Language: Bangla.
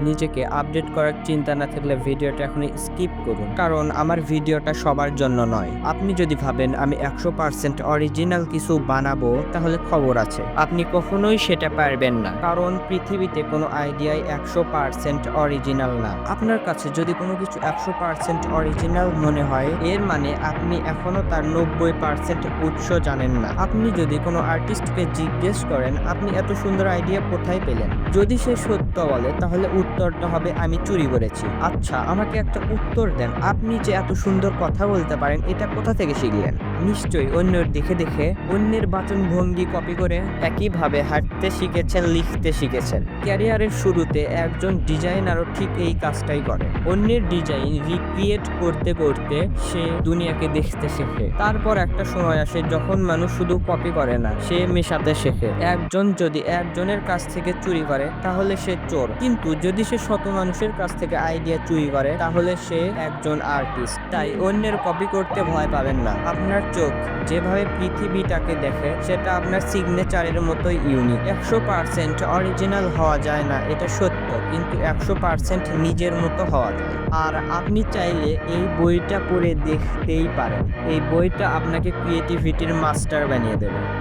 নিজেকে আপডেট করার চিন্তা না থাকলে ভিডিওটা এখনই স্কিপ করুন, কারণ আমার ভিডিওটা সবার জন্য নয়। আপনি যদি ভাবেন আমি 100% অরিজিনাল কিছু বানাবো, তাহলে খবর আছে, আপনি কখনোই সেটা পারবেন না, কারণ পৃথিবীতে কোনো আইডিয়াই 100% অরিজিনাল না। আপনার কাছে যদি কোনো কিছু 100% অরিজিনাল মনে হয়, এর মানে আপনি এখনো তার 90% উৎস জানেন না। আপনি যদি কোনো আর্টিস্টকে জিজ্ঞেস করেন আপনি এত সুন্দর আইডিয়া কোথায় পেলেন, যদি সে সত্য বলে তাহলে উত্তরটা হবে আমি চুরি করেছি। আচ্ছা, আমাকে একটা উত্তর দেন, আপনি যে এত সুন্দর কথা বলতে পারেন এটা কোথা থেকে শিখলেন? নিশ্চয়ই অন্যের দেখে দেখে, অন্যের বাচন ভঙ্গি কপি করে। একইভাবে হাঁটতে শিখেছেন, লিখতে শিখেছেন। ক্যারিয়ারের শুরুতে একজন ডিজাইনারও ঠিক এই কাজটাই করে। অন্যের ডিজাইন রিক্রিয়েট করতে করতে সে দুনিয়াকে দেখতে শেখে। তারপর একটা সময় আসে যখন মানুষ শুধু কপি করে না, সে মেশাতে শেখে। একজন যদি একজনের কাছ থেকে চুরি করে তাহলে সে চোর, কিন্তু যদি সে শত মানুষের কাছ থেকে আইডিয়া চুরি করে তাহলে সে একজন আর্টিস্ট। তাই অন্যের কপি করতে ভয় পাবেন না। আপনার চোখ যেভাবে পৃথিবীটাকে দেখে সেটা আপনার সিগনেচারের মতোই ইউনিক। 100% অরিজিনাল হওয়া যায় না, এটা সত্য, কিন্তু 100% নিজের মতো হওয়া যায়। আর আপনি চাইলে এই বইটা পড়ে দেখতেই পারেন। এই বইটা আপনাকে ক্রিয়েটিভিটির মাস্টার বানিয়ে দেবে।